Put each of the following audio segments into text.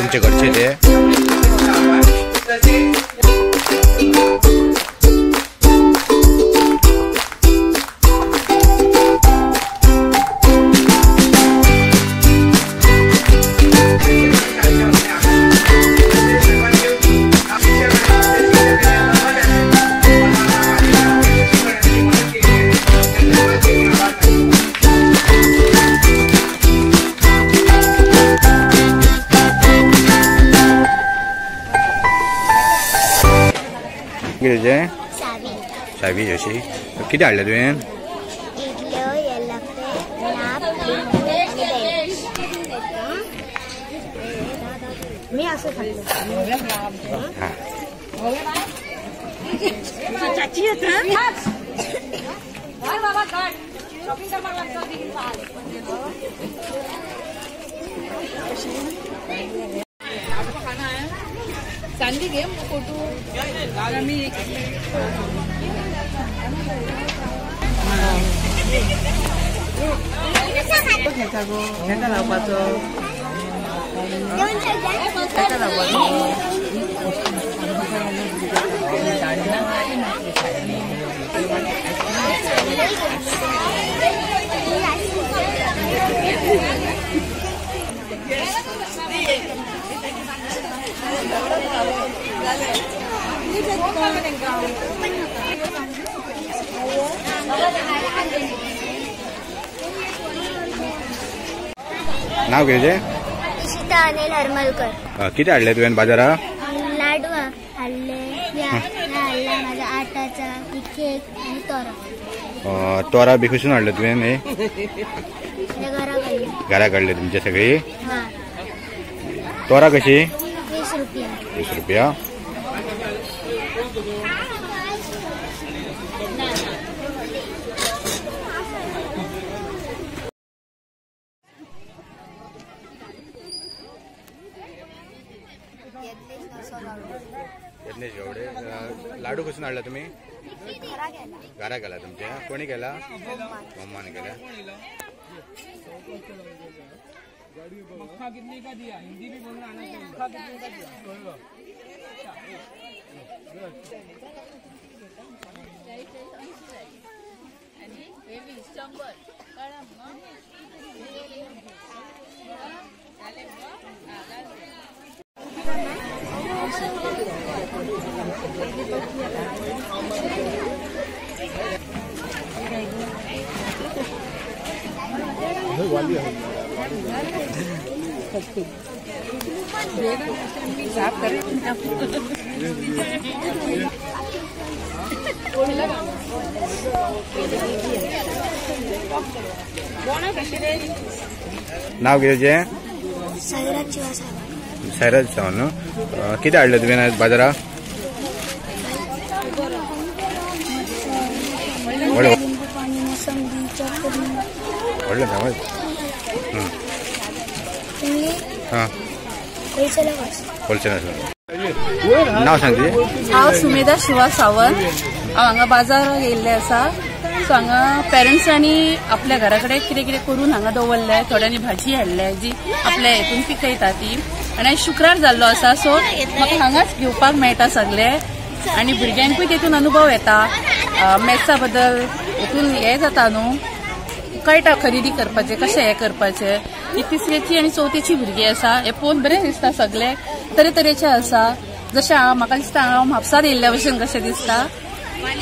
तुमचे घरचे ते सावी अशी किती हाडले तुवें मी असं खाल्लं चांदी घे फोटो मी घेता लावपाचो नाव घ्यायचे इशिता अनिल हरमलकर. किती हाडले तुवें बाजारा लाडू हाडले हाडला माझा आटाचा केक आणि तोरा. तोरा बी खसून हाडले तुवें हे घरा काढले तुमचे सगळी. तोरा कशी 20 रुपया. 20 रुपया. लाडू कसून हाडला तुम्ही घरा गेला तुमच्या कोणी गेला मम्माने गेला. नाव घ्यायचे सैराज चव्हाण. किती हाडले तुवें आज बाजारा व्हडले होलसेलर. नाव सांगते. हांव सुमेधा शिवा सावंत. हांव हांगा बाजाराक येयल्लें आसा. सो हांगा पेरंट्सांनी आपल्या घरा कडेन कितें कितें करून हांगा दवरलें. थोड्यांनी भाजी हाडल्या जी आपल्या हेतून पिकयता ती. आनी आयज शुक्रार जाल्लो आसा सो म्हाका हांगाच घेवपाक मेळटा सगळें. आनी भुरग्यांकूय तेतून अनुभव येता. मॅथ्सा बद्दल हेतून हें जाता न्हू कळटा खरेदी करपाचें कशें हें करपाचें. ही 3री आनी 4थीची भुरगीं आसा. हें पळोवन बरें दिसता. सगळे तरेतरेचे आसा. जशें म्हाका दिसता हांव म्हापसार येयल्ल्या भशेन कशें दिसता.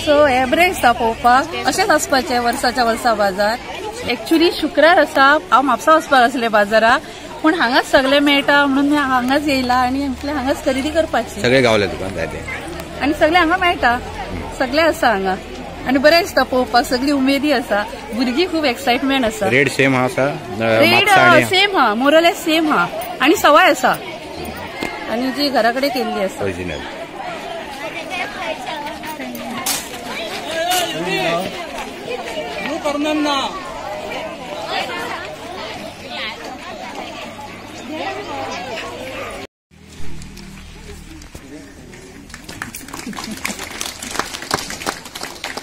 सो हें बरें दिसता पळोवपाक. अशेंच आसपाचें वर्साच्या वर्सा बाजार. एक्चुली शुक्रार आसा. हांव म्हापसा वचपाक आसलें बाजाराक पूण हांगाच सगळें मेळटा म्हणून हांगाच येयला आनी म्हटलें हांगाच खरेदी करपाची. सगळे गावले तुका जाय ते आनी सगळें हांगा मेळटा. सगळें आसा हांगा आनी बरें दिसता पळोवपाक. सगळी उमेदी आसा. भुरगीं खूब एक्साइटमेंट आसा. रेट सेम आसा. रेट सेम हा मोरलेस सेम हा आनी सवाय आसा. आनी जी घरा कडेन केल्ली आसा ओरिजिनल.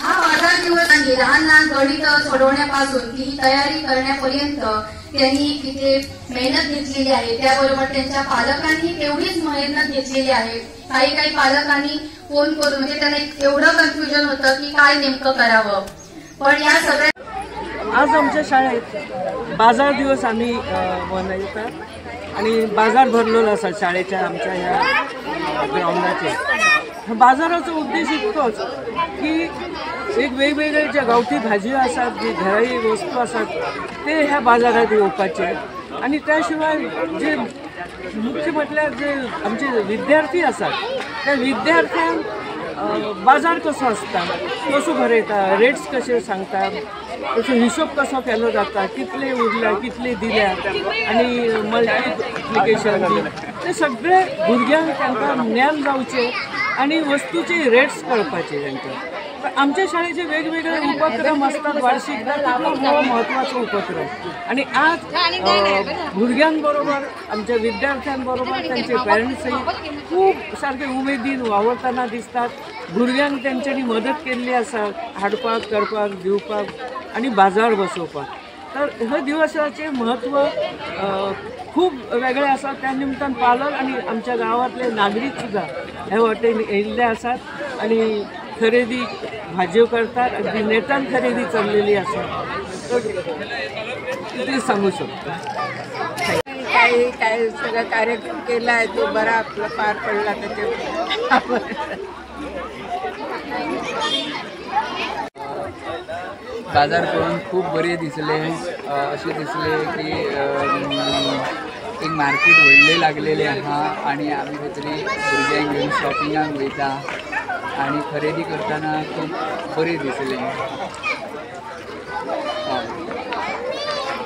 हा बाजार दिवस लहान लहान गणित सोडवण्यापासून ती तयारी करण्यापर्यंत त्यांनी तिथे मेहनत घेतलेली आहे, त्याबरोबर त्यांच्या पालकांनी तेवढीच मेहनत घेतलेली आहे. काही पालकांनी फोन करून म्हणजे त्यांना एवढं कन्फ्युजन होतं की काय नेमकं करावं. पण या सगळ्या आज आमच्या शाळेत बाजार दिवस आम्ही मनयतात आणि बाजार भरलेलो असा शाळेच्या आमच्या ह्या ग्राउंडाचे. बाजाराचा उद्देश इतकोच की एक वेगवेगळे ज्या गावठी भाजी असतात, जी घराई वस्तू असतात ते ह्या बाजारात येवपाचे. आणि त्याशिवाय जे मुख्य म्हटल्यार जे आमचे विद्यार्थी असतात त्या विद्यार्थ्यांक बाजार कसो आसता, कसो भरयता, रेट्स कशे सांगता, त्याचो हिशोब कसो केलो जाता, कितले उरल्या कितले दिल्या आणि मल्टिप्लिकेशन ते सगळे भुरग्यांक तांकां ज्ञान जावचे आणि वस्तूचे रेट्स कळपाचे तांकां. आमच्या शाळेचे वेगवेगळे उपक्रम असतात वार्षिक, तो महत्वाचो उपक्रम. आणि आज भुरग्यांबरोबर आमच्या विद्यार्थ्यांबरोबर त्यांचे पॅरेंट्सही खूप सारखे उमेदीन वावरताना दिसतात. भुरग्यांक तेंच्यांनी मदत केल्ली आसा हाडपाक, करपाक, दिवपाक आणि बाजार बसोवपाक. तर ह्या दिवसाचे महत्व खूप वेगळे आसा. त्या निमतान पालक आणि आमच्या गावातले नागरीक सुद्धा ह्या वाटेन येयल्ले आसात आणि खरेदी भाज्यो करतात. अगदी नेटान खरेदी चाललेली आसा. ते सांगू शकतो. काय सगळा कार्यक्रम केला आहे तो बरा आपला पार पडला. त्याच्या बाजार करून खूप बरे दिसले. असे दिसले की एक मार्केट व्हडले लागलेले आहा आणि आमी खंय भुरग्यांक घेवन शॉपिंगाक वयता आणि खरेदी करताना खूप बरे दिसले.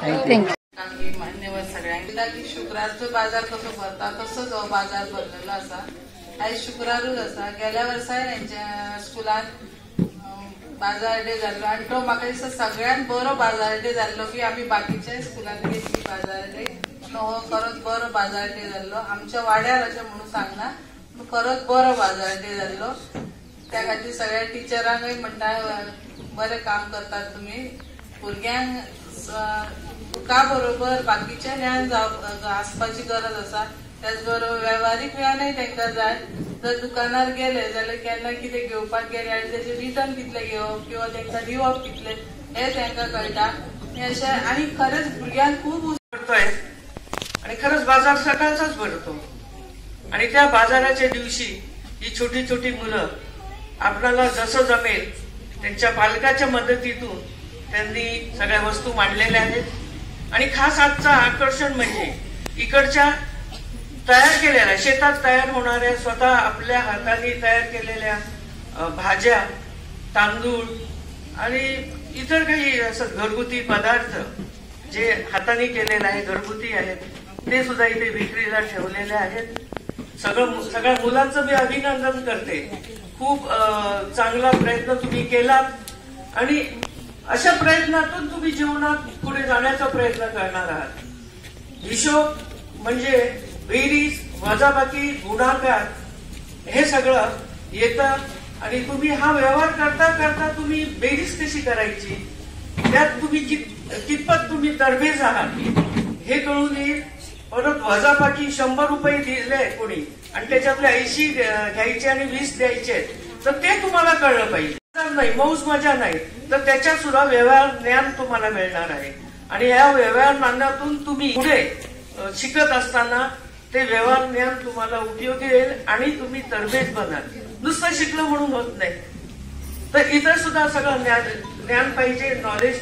थँक्यू. मान्यवर सगळ्यांक की शुक्रारचो बाजार कसो भरता तसोच हो बाजार भरलेलो आसा. आयज शुक्रारूच आसा. गेल्या वर्साय हेंच्या स्कुलान बाजार डे जाल्लो आणि तो म्हाका दिसता सगळ्यात बरो बाजार डे जाल्लो की आमी बाकीच्या स्कुलान घेतली बाजार डे. हो खरोच बरो बाजार डे जाल्लो. आमच्या वाड्यार अशें म्हणून सांगना, खरोच बरो बाजार डे जाल्लो. त्या खातीर सगळ्या टिचरांकय म्हणटा बरें काम करतात तुमी. भुरग्यांक तुका बरोबर बाकीचे ज्ञान आसपाची गरज आसा. त्याच बरोबर व्यवहारीक ज्ञानय तांकां जाय. जर दुकानार गेले जाल्यार केन्ना कितें घेवपाक गेले आनी तेजे रिटर्न कितले घेवप किंवा तांकां दिवप कितले हे तांकां कळटा. अशें आणि खरेंच भुरग्यांक खूब करतोय आणि खरंच बाजार सकाळचाच भरतो. आणि त्या बाजाराच्या दिवशी ही छोटी छोटी मुलं आपल्याला जसं जमेल त्यांच्या पालकाच्या मदतीतून त्यांनी सगळ्या वस्तू मांडलेल्या आहेत. आणि खास आजचं आकर्षण म्हणजे इकडच्या तयार केलेल्या शेतात तयार होणाऱ्या स्वतः आपल्या हाताने तयार केलेल्या भाज्या, तांदूळ आणि इतर काही असं घरगुती पदार्थ जे हाताने केलेले आहे, घरगुती आहेत, ते सुद्धा इथे विक्रीला ठेवलेले आहेत. सगळ्या मुलांचं मी अभिनंदन करते. खूप चांगला प्रयत्न तुम्ही केलात आणि अशा प्रयत्नातून तुम्ही जीवनात पुढे जाण्याचा प्रयत्न करणार आहात. हिशोब म्हणजे बेरीज, वजाबाकी, गुणाकार हे सगळं येतं आणि तुम्ही हा व्यवहार करता करता तुम्ही बेरीज कशी करायची, त्यात तुम्ही कितपत तुम्ही तरबेज आहात हे कळून येईल. परत वजाबाकी 100 रुपये दिले कोणी आणि त्याच्यातले 80 घ्यायचे आणि 20 द्यायचे तर ते तुम्हाला कळलं पाहिजे. नाही मौज मजा नाही तर त्याच्यात सुद्धा व्यवहार ज्ञान तुम्हाला मिळणार आहे. आणि या व्यवहार ज्ञानातून तुम्ही पुढे शिकत असताना ते व्यवहार ज्ञान तुम्हाला उपयोगी येईल आणि तुम्ही तरबेज बनाल. नुसतं शिकलं म्हणून होत नाही तर इतर सुद्धा सगळं ज्ञान पाहिजे, नॉलेज